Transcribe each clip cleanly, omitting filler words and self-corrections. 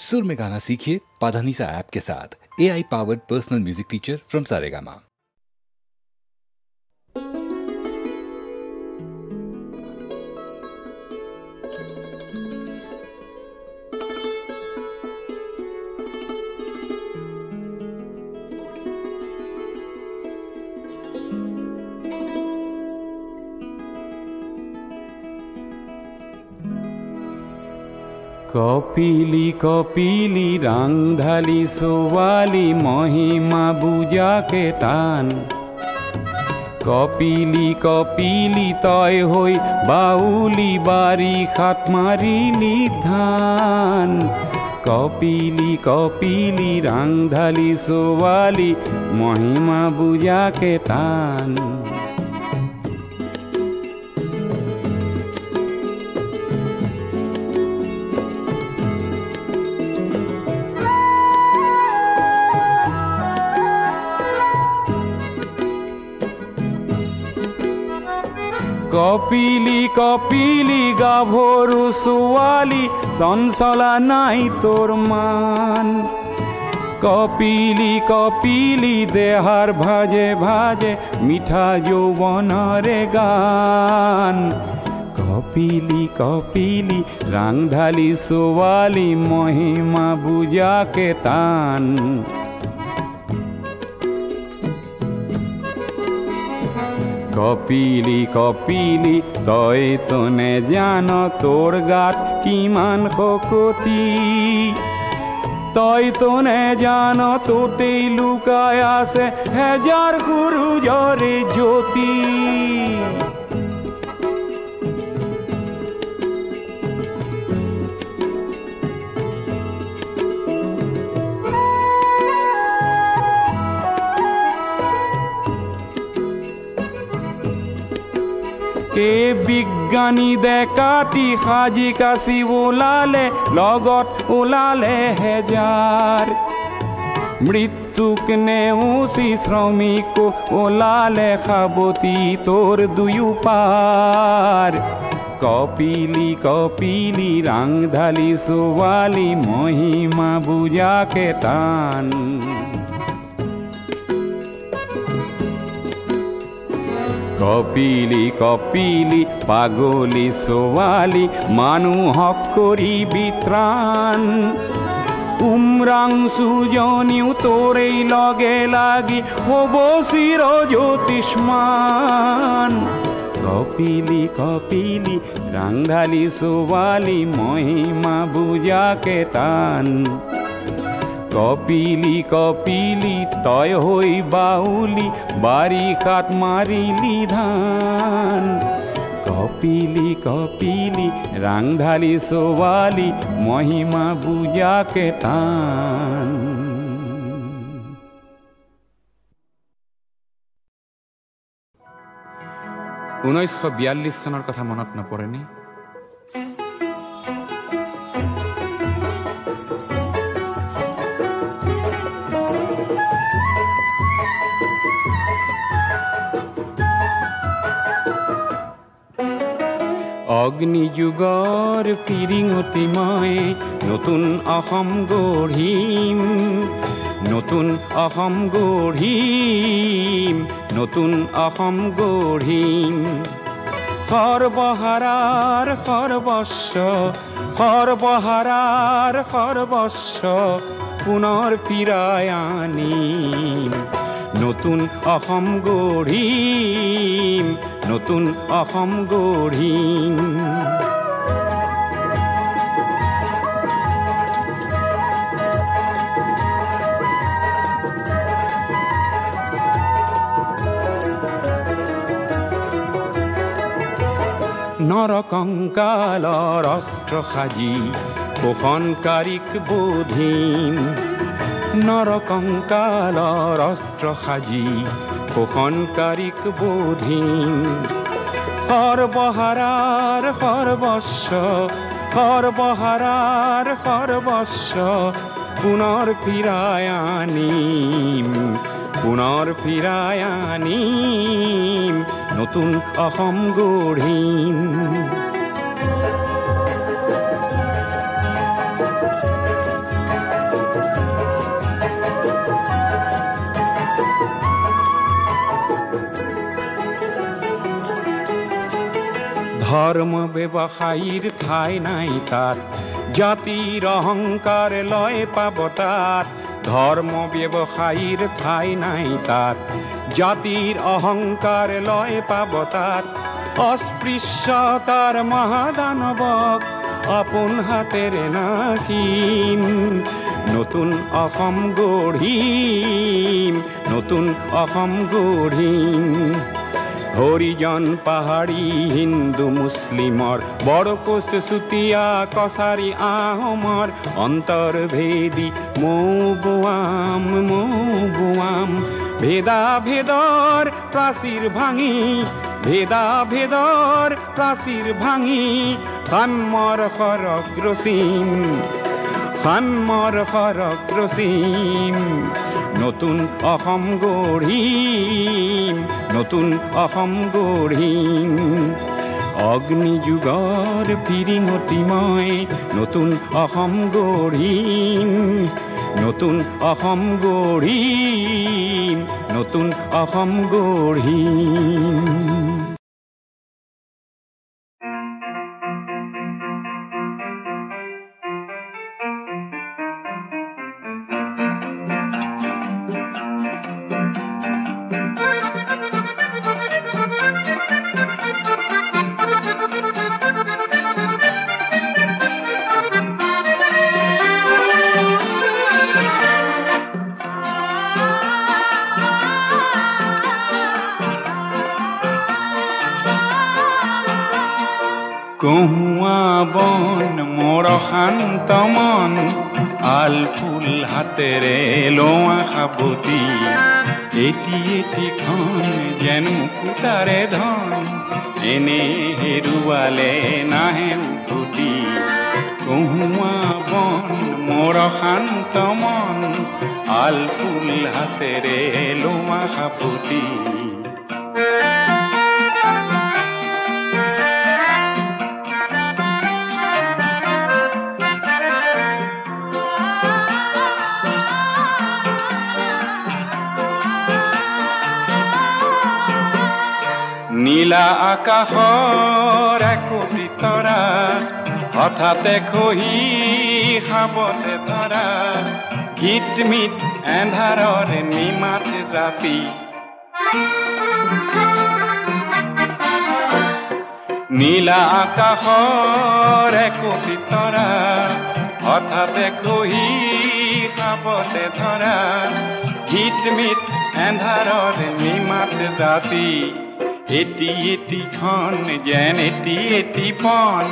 सुर में गाना सीखिए पाधानीसा ऐप के साथ। AI powered personal music teacher from Saregama. कपिली कपिली रांधाली सोवाली महिमा बुझा के तान कपिली कपिली तय होई बाउली बारी खात मारिली धान कपिली कपिली रांधाली सोवाली महिमा बुझा के तान कपिली कपिली गाभरू सुवाली संसला नाई तोर मान कपिली कपिली देहार भाजे भाजे मिठा यौवनरे गान कपिली कपिली रांधाली सुवाली महिमा बुझा के तान कपिली कपिली तय तने जान तोर गात किमान खकती तय तने जान तोते लुकाय आसे हजार गुरु जरे ज्योति के विज्ञानी देखाती हाजी काशी ओलाले लगत ओलाले हेजार मृत्युक नेउसी श्रमिक ओलाले खाबती तोर दुयु पार कपिली कपिली रांधाली सोवाली महिमा बुझा के तान कपिली कपिली पागली सोवाली मानुहक करी बित्रान उमरांशु जनिउ तोरे लगे लागी हब चिर ज्योतिष्मान कपिली कपिली रांधाली सोवाली महिमा बुझा के तान कपिली कपिली तय होई बाउली बारी खात मारिली धान कपिली कपिली रांधाली सोवाली महिमा बुझा के तान 1942 চনৰ কথা মনত নপৰেনে অগ্নিযুগৰ পিৰিঙতি মই নতুন অসম গঢ়িম নতুন অসম গঢ়িম নতুন অসম গঢ়িম সৰ্বহাৰাৰ সৰ্বস্ব সৰ্বহাৰাৰ সৰ্বস্ব পুনৰ ফিৰাই আনিম নতুন অসম গঢ়িম নতুন অসম গঢ়িম নৰকংকালৰ অস্ত্ৰ সাজি শোষণকাৰীক বোধিম নৰকংকালৰ অস্ত্ৰ সাজি শোষণকাৰীক বোধিম সৰ্বহাৰাৰ সৰ্বস্ব সৰ্বহাৰাৰ সৰ্বস্ব পুনৰ ফিৰাই আনিম পুনৰ ফিৰাই আনিম নতুন অসম গঢ়িম ধৰ্ম ব্যৱসায়ীৰ ঠাই নাই তাত, জাতিৰ অহংকাৰ লয় পাব তাত। ধৰ্ম ব্যৱসায়ীৰ ঠাই নাই তাত, জাতিৰ অহংকাৰ লয় পাব তাত। অস্পৃশ্যতাৰ মহাদানৱক আপোন হাতেৰে নাশিম, নতুন অসম গঢ়িম, নতুন অসম গঢ়িম। হৰিজন পাহাৰী হিন্দু মুছলিমৰ, বৰকোচ চুতীয়া কছাৰী আহোমৰ, অন্তৰ্ভেদী মৌ বোৱাম। ভেদা ভেদৰ প্ৰাচীৰ ভাঙি, ভেদা ভেদৰ প্ৰাচীৰ ভাঙি, সাম্যৰ সৰগ ৰচিম, সাম্যৰ সৰগ ৰচিম। নতুন অসম গঢ়িম, নতুন অসম গঢ়িম। অগ্নিযুগৰ ফিৰিঙতি মই নতুন অসম গঢ়িম, নতুন অসম গঢ়িম, নতুন অসম গঢ়িম। কহুৱা বন মোৰ শান্ত মন, আল ফুল হাতেৰে লোৱা সাবতি। এটি এটিখন যেন মুকুতাৰে ধন, এনে হেৰুৱালে নাহে উভতি। কহুৱা বন মোৰ শান্ত মন, আল ফুল হাতেৰে লোৱা সাবতি। নীলা আকাশৰ একোটি তৰা, হঠাতে খহি খাবতে ধৰা। গীতমিত এন্ধাৰৰ নিমাত ৰাতি, নীলা আকাশৰ একোটি তৰা, হঠাতে খহি খাবতে ধৰা। গীতমিত এন্ধাৰৰ নিমাত ৰাতি। এটি এটিখন যেন এটি এটি পন,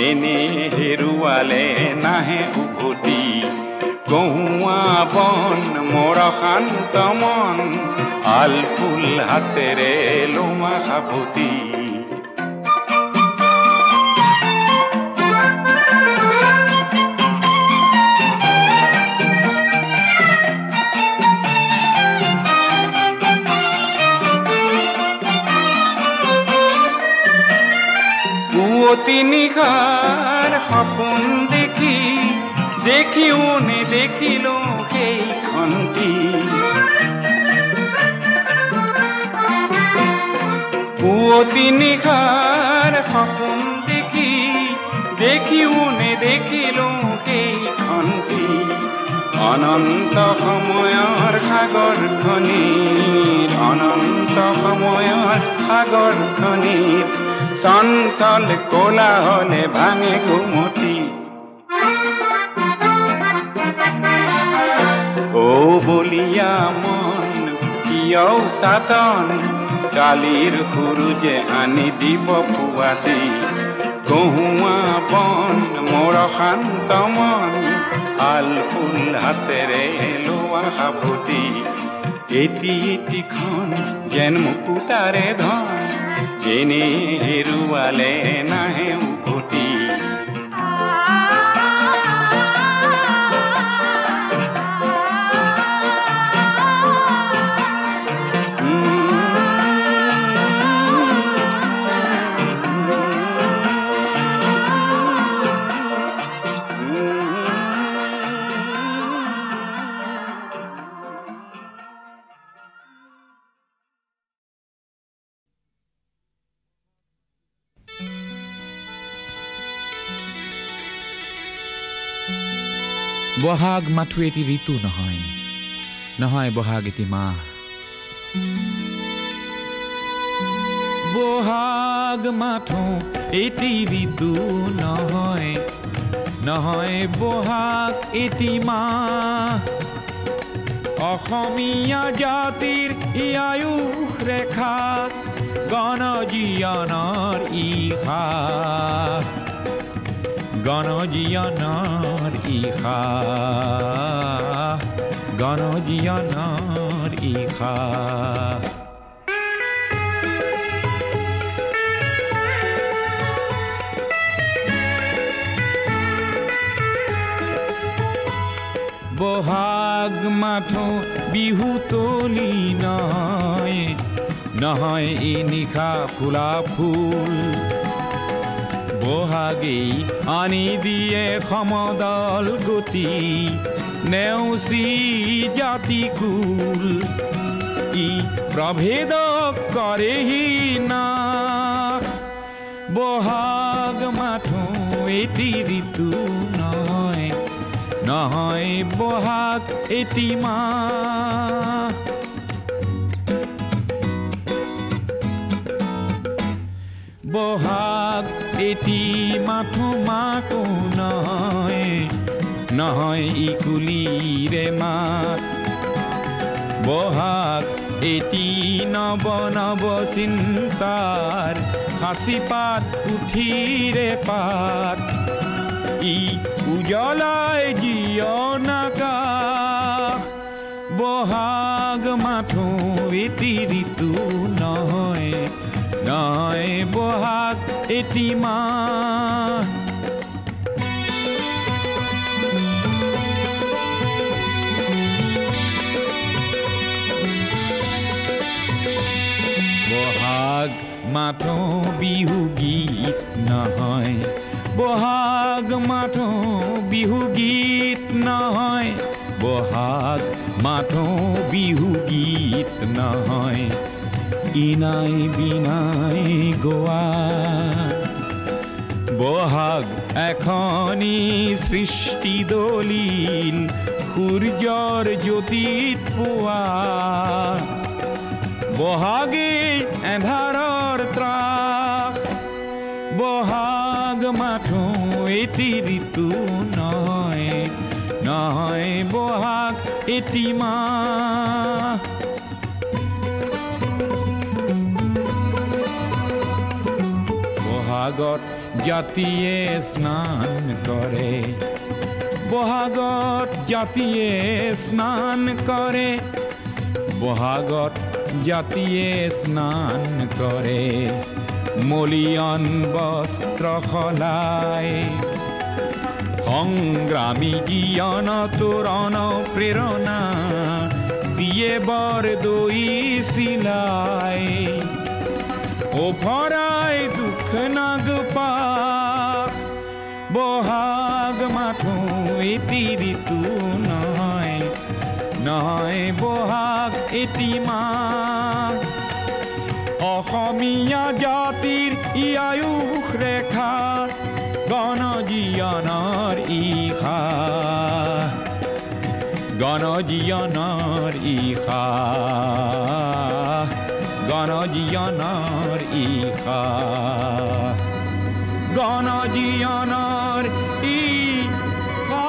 এনে হেৰুৱালে নাহে উভতি। কহুৱা বন মোৰ শান্ত মন, আল ফুল হাতেৰে লোৱা সাবতি। পুৱতি নিশাৰ সপোন দেখি, দেখিও নেদেখিলো সেইখনটি। পুৱতি নিশাৰ সপোন দেখি, দেখিও নেদেখিলো সেইখনটি। অনন্ত সময়ৰ সাগৰখনিৰ, অনন্ত সময়ৰ সাগৰখনিৰ। চঞ্চল কোলাহলে ভাঙে ঘুমতি। ও বলিয়া মন কিয় চাতন, কালিৰ সূৰুজে আনি দিব পুৱাতি। কহুৱা বন মোৰ শান্ত মন, আল ফুল হাতেৰে লোৱা সাবতি। এটি এটিখন যেন মুকুতাৰে ধন, এনে হেৰুৱালে নাহে উভতি। বহাগ মাথো এটি ঋতু নহয়, নহয় বহাগ এটি মাহ। বহাগ মাথো এটি ঋতু নহয়, নহয় বহাগ এটি মাহ। অসমীয়া জাতিৰ আয়ুস ৰেখা, গণজীৱনৰ ইশা, গণজীৱনৰ ইশা, গণজীৱনৰ ইশা। বহাগ মাথো বিহু তলি নহয়, নহয় এই নিশা ফুলা ফুল। বহাগেই আনি দিয়ে সমদল গতি, নেওচি জাতি কুল। ই প্ৰভেদ কৰেহি নাশ, বহাগ মাথো এটি ঋতু নহয়, নহয় বহাগ এটি মাহ। বহাগ এটি মাথো মাকো নহয়, নহয় ইকুলিৰে মাত। বহাগ এটি নৱ নৱ চিন্তাৰ সাঁচি পাত পুথিৰে পাত। ই উজ্বলাই জীৱন আকাশ, বহাগ মাথো এটি ঋতু নহয়, নহয় বহাগ এটি মাহ। বহাগ মাথো বিহু গীত নহয়, বহাগ মাথো বিহু গীত নহয়, বহাগ মাথো বিহু গীত নহয়। ইনাই বিনাই গোৱা বহাগ এখনি সৃষ্টি দলিল, সূৰ্যৰ জ্যোতিত পোৱা। বহাগে এন্ধাৰৰ ত্ৰাস, বহাগ মাথো এটি ঋতু নহয়, নহয় বহাগ এটি মাহ। বহাগত জাতিয়ে স্নান কৰে, বহাগত জাতিয়ে স্নান কৰে, বহাগত জাতিয়ে স্নান কৰে। মলিয়ন বস্ত্ৰ সলাই, সংগ্ৰামী জীয়ন তোৰণ প্ৰেৰণা দিয়ে বৰদৈ চিলাই। ওফৰাই দুখ নাগপাশ, বহাগ মাথো এটি ঋতু নহয়, নহয় বহাগ এটি মাহ। অসমীয়া জাতিৰ আয়ুস ৰেখা, গণজীৱনৰ ইশা, গণজীৱনৰ ইশা, গণজীৱনৰ ইশা, গণজীৱনৰ ইশা।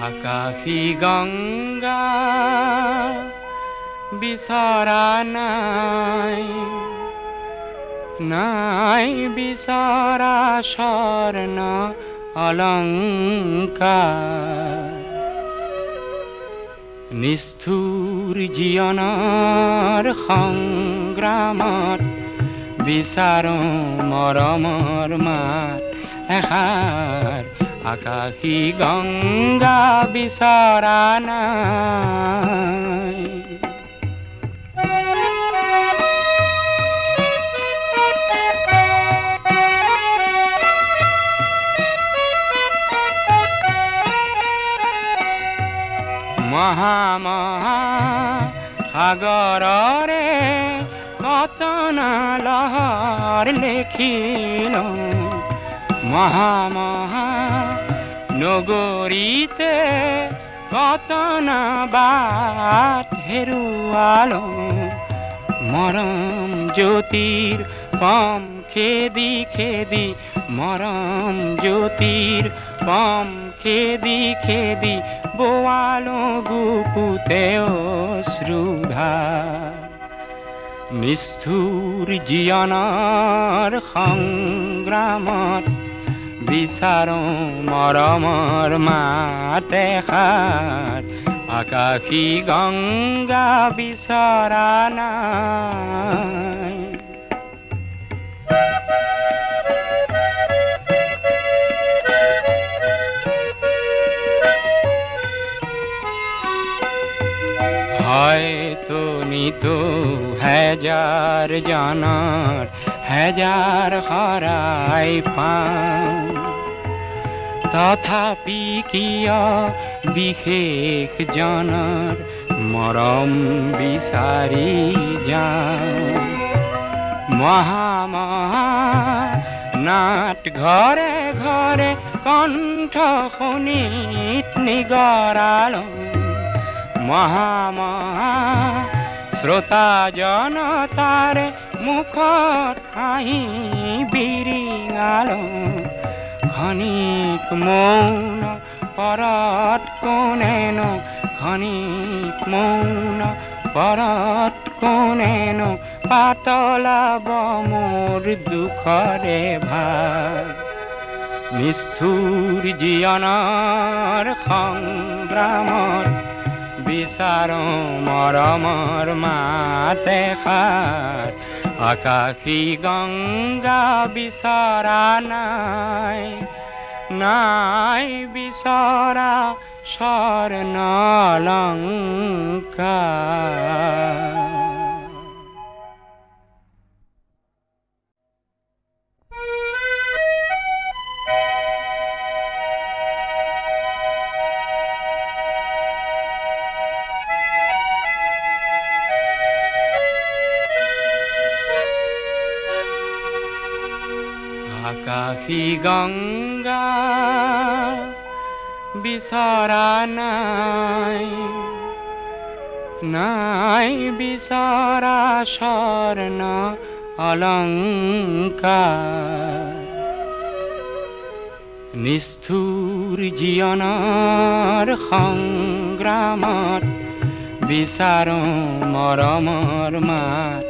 আকাশী গংগা বিচৰা নাই, নাই বিচৰা স্বৰ্ণ অলংকাৰ। নিষ্ঠুৰ জীৱনৰ সংগ্ৰামত বিচাৰো মৰমৰ মাত এষাৰ। আকাশী গংগা বিচৰা নাই। সাগৰৰে কতনা লহৰ লেখিলো মহা মহা নগৰীতে কতনা বাট হেৰুৱালো মৰম জ্যোতিৰ পম খেদি খেদি মৰম জ্যোতিৰ পম খেদি খেদি বোৱালো বুকুতে অশ্ৰুধা নিষ্ঠুৰ জীৱনৰ সংগ্ৰামত বিচাৰো মৰমৰ মাত এষাৰ আকাশী গংগা বিচৰা নাই হয়তো নিতো হাজাৰ জনৰ হাজাৰ শৰাই পাওঁ তথাপি কিয় বিশেষ জনৰ মৰম বিচাৰি যাওঁ মহা মহা নাট ঘৰে ঘৰে কণ্ঠ শুনিত নিগৰালো মহা মহা শ্ৰোতা জনতাৰে মুখত হাঁহি বিৰিঙালো ক্ষণিক মৌন পৰত কোনেনো ক্ষণিক মৌন পৰত কোনেনো পাতলাব মোৰ দুখৰে ভাগ নিষ্ঠুৰ জীৱনৰ সংগ্ৰামত বিচাৰো মৰমৰ মাত এষাৰ আকাশী গংগা বিচৰা নাই নাই বিচৰা স্বৰ্ণ অলংকাৰ আকাশী গংগা বিচৰা নাই নাই বিচৰা স্বৰ্ণ অলংকাৰ নিষ্ঠুৰ জীৱনৰ সংগ্ৰামত বিচাৰো মৰমৰ মাত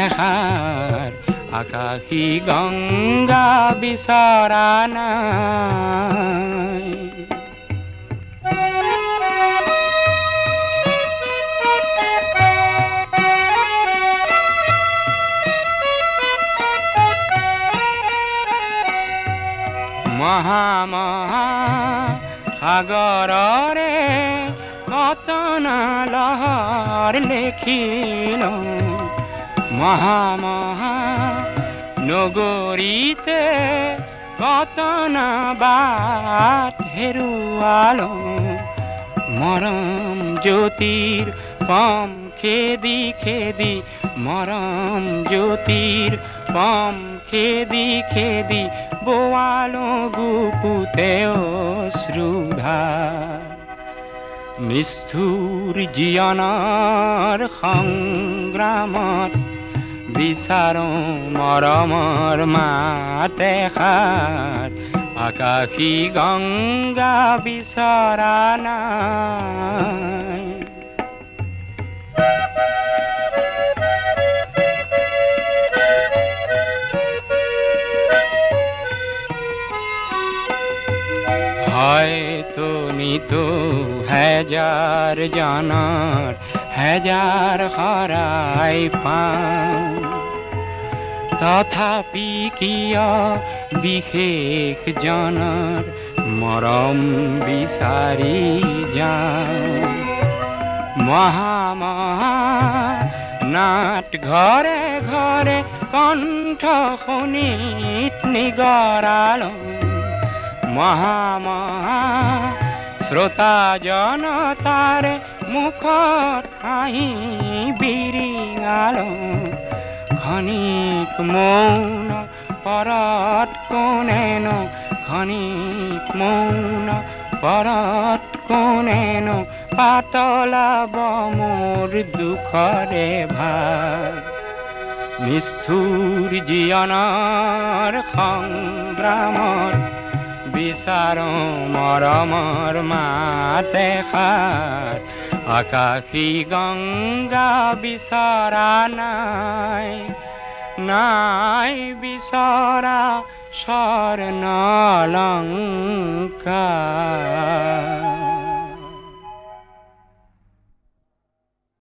এষাৰ আকাশী গংগা বিচৰা নাই মহা মহা সাগৰৰে কতনা লহৰ লেখিলো মহা মহা নগৰীতে কতনা বাট হেৰুৱালো মৰম জ্যোতিৰ পম খেদি খেদি মৰম জ্যোতিৰ পম খেদি খেদি বোৱালো বুকুতে অশ্ৰুধা নিষ্ঠুৰ জীৱনৰ সংগ্ৰামত বিচাৰো মৰমৰ মাত এষাৰ আকাশী গংগা বিচৰা নাই হয়তো নিতো হাজাৰ জনৰ হাজাৰ শৰাই পাওঁ তথাপি কিয় বিশেষ জনৰ মৰম বিচাৰি যাওঁ মহা মহা নাট ঘৰে ঘৰে কণ্ঠ শুনিত নিগৰালো মহা মহা শ্ৰোতা জনতাৰে মুখত হাঁহি বিৰিঙালো ক্ষণিক মৌন পৰত কোনেনো ক্ষণিক মৌন পৰত কোনেনো পাতলাব মোৰ দুখৰে ভাগ নিষ্ঠুৰ জীৱনৰ সংগ্ৰামত বিচাৰো মৰমৰ মাতে সাৰ আকাশী গংগা বিচৰা নাই নাই বিচৰা স্বৰ্ণলংকাৰ